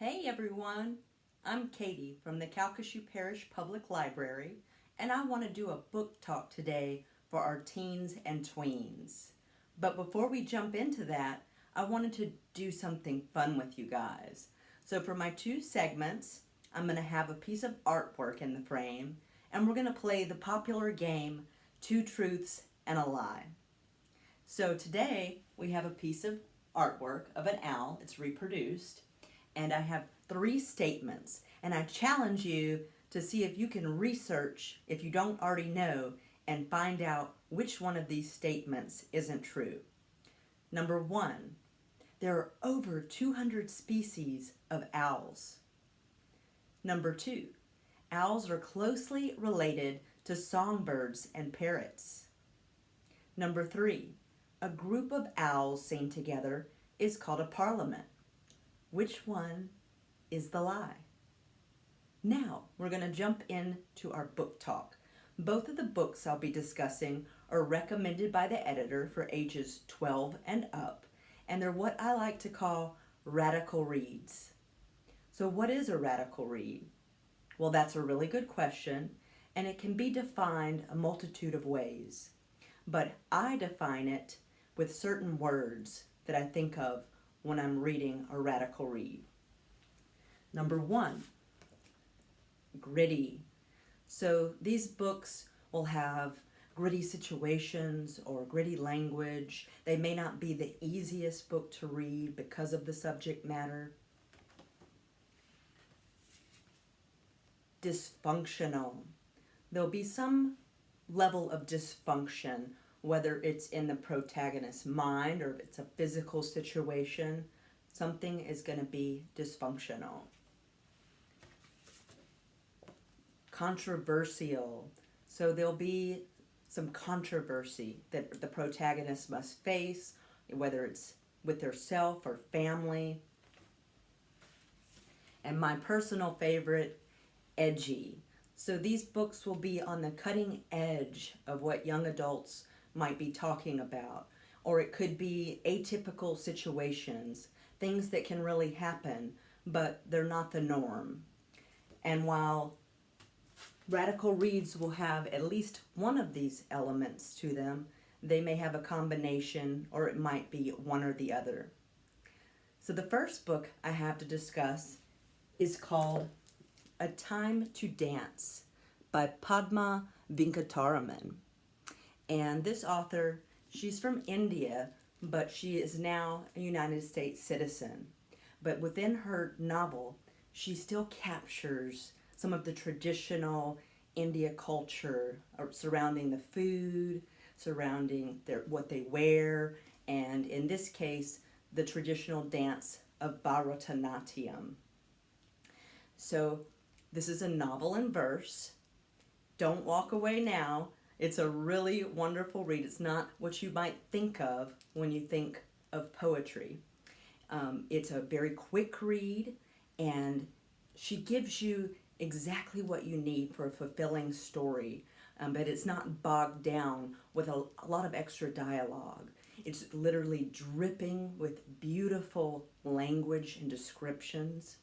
Hey everyone, I'm Katie from the Calcasieu Parish Public Library, and I want to do a book talk today for our teens and tweens. But before we jump into that, I wanted to do something fun with you guys. So for my two segments, I'm going to have a piece of artwork in the frame, and we're going to play the popular game, Two Truths and a Lie. So today we have a piece of artwork of an owl. It's reproduced. And I have 3 statements, and I challenge you to see if you can research, if you don't already know, and find out which one of these statements isn't true. Number 1, there are over 200 species of owls. Number 2, owls are closely related to songbirds and parrots. Number 3, a group of owls sing together is called a parliament. Which one is the lie? Now we're going to jump into our book talk. Both of the books I'll be discussing are recommended by the editor for ages 12 and up, and they're what I like to call radical reads. So what is a radical read? Well, that's a really good question, and it can be defined a multitude of ways. But I define it with certain words that I think of when I'm reading a radical read. Number 1, gritty. So these books will have gritty situations or gritty language. They may not be the easiest book to read because of the subject matter. Dysfunctional. There'll be some level of dysfunction, whether it's in the protagonist's mind or if it's a physical situation. Something is going to be dysfunctional. Controversial. So there'll be some controversy that the protagonist must face, whether it's with herself or family. And my personal favorite, edgy. So these books will be on the cutting edge of what young adults might be talking about, or it could be atypical situations, things that can really happen, but they're not the norm. And while radical reads will have at least one of these elements to them, they may have a combination, or it might be one or the other. So the first book I have to discuss is called A Time to Dance by Padma Venkataraman. And this author, she's from India, but she is now a United States citizen. But within her novel, she still captures some of the traditional India culture surrounding the food, surrounding what they wear, and in this case, the traditional dance of Bharatanatyam. So this is a novel in verse. Don't walk away now. It's a really wonderful read. It's not what you might think of when you think of poetry. It's a very quick read, and she gives you exactly what you need for a fulfilling story, but it's not bogged down with a lot of extra dialogue. It's literally dripping with beautiful language and descriptions.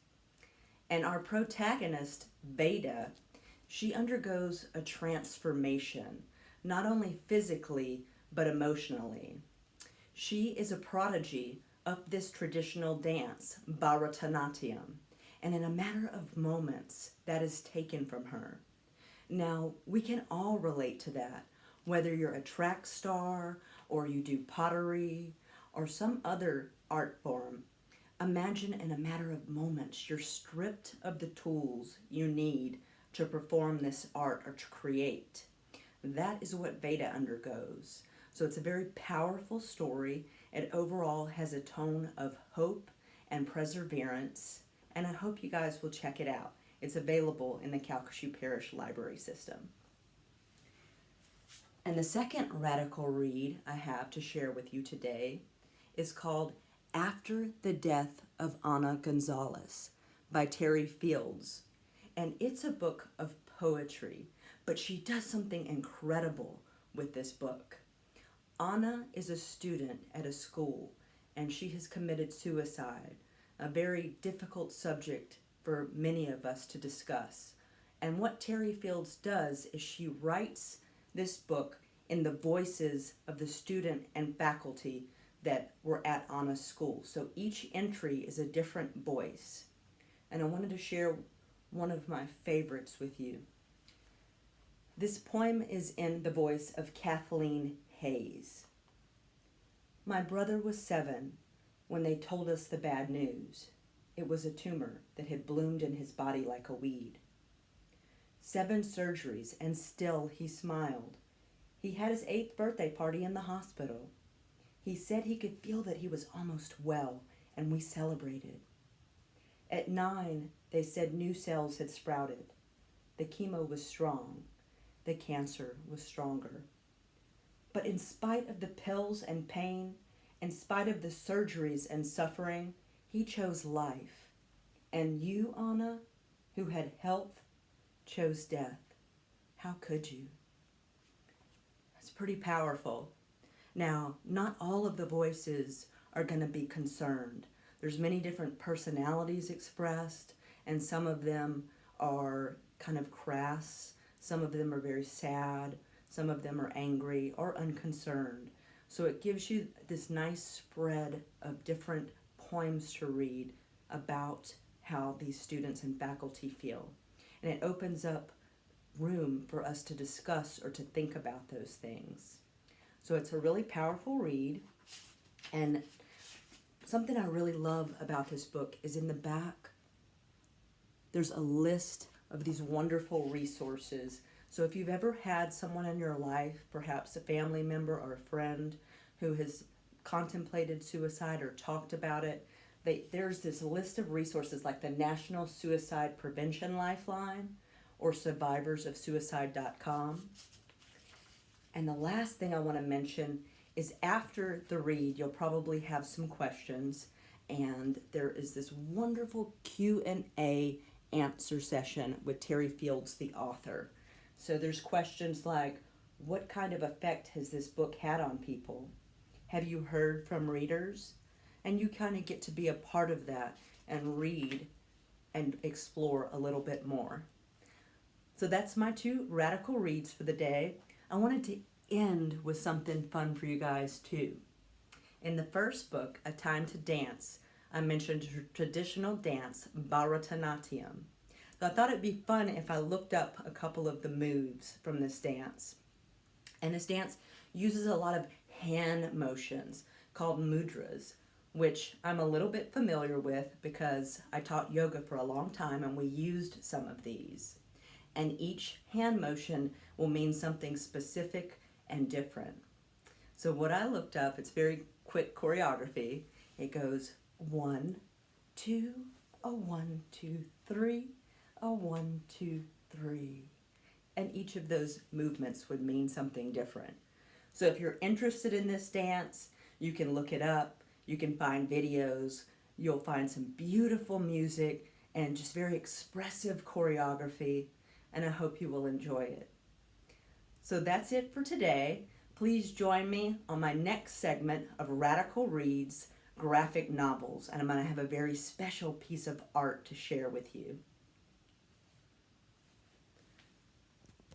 And our protagonist, Veda, she undergoes a transformation, not only physically, but emotionally. She is a prodigy of this traditional dance, Bharatanatyam, and in a matter of moments, that is taken from her. Now, we can all relate to that, whether you're a track star, or you do pottery, or some other art form. Imagine in a matter of moments, you're stripped of the tools you need to perform this art or to create. That is what Veda undergoes. So it's a very powerful story. It overall has a tone of hope and perseverance, and I hope you guys will check it out. It's available in the Calcasieu Parish Library System. And the second radical read I have to share with you today is called After the Death of Ana Gonzalez by Terry Fields. And it's a book of poetry, but she does something incredible with this book. Ana is a student at a school, and she has committed suicide. a very difficult subject for many of us to discuss. And what Terry Fields does is she writes this book in the voices of the student and faculty that were at Anna's school. So each entry is a different voice. And I wanted to share one of my favorites with you. This poem is in the voice of Kathleen Hayes. My brother was 7 when they told us the bad news. It was a tumor that had bloomed in his body like a weed. 7 surgeries, and still he smiled. He had his 8th birthday party in the hospital. He said he could feel that he was almost well, and we celebrated. At 9, they said new cells had sprouted. The chemo was strong. The cancer was stronger. But in spite of the pills and pain, in spite of the surgeries and suffering, he chose life. And you, Anna, who had health, chose death. How could you? It's pretty powerful. Now, not all of the voices are going to be concerned. There's many different personalities expressed, and some of them are kind of crass. Some of them are very sad. Some of them are angry or unconcerned. So it gives you this nice spread of different poems to read about how these students and faculty feel. And it opens up room for us to discuss or to think about those things. So it's a really powerful read. And something I really love about this book is in the back, there's a list of these wonderful resources. So if you've ever had someone in your life, perhaps a family member or a friend, who has contemplated suicide or talked about it, there's this list of resources like the National Suicide Prevention Lifeline or survivorsofsuicide.com. And the last thing I want to mention is after the read, you'll probably have some questions, and there is this wonderful Q&A answer session with Terry Fields, the author. So there's questions like, what kind of effect has this book had on people? Have you heard from readers? And you kind of get to be a part of that and read and explore a little bit more. So that's my 2 radical reads for the day. I wanted to end with something fun for you guys too. In the first book, A Time to Dance, I mentioned traditional dance, Bharatanatyam. So I thought it'd be fun if I looked up a couple of the moves from this dance. And this dance uses a lot of hand motions called mudras, which I'm a little bit familiar with because I taught yoga for a long time and we used some of these. And each hand motion will mean something specific and different. So what I looked up, it's very quick choreography. It goes 1, 2, a 1, 2, 3, a 1, 2, 3. And each of those movements would mean something different. So if you're interested in this dance, you can look it up. You can find videos. You'll find some beautiful music and just very expressive choreography. And I hope you will enjoy it. So that's it for today. Please join me on my next segment of Radical Reads, graphic novels. And I'm going to have a very special piece of art to share with you.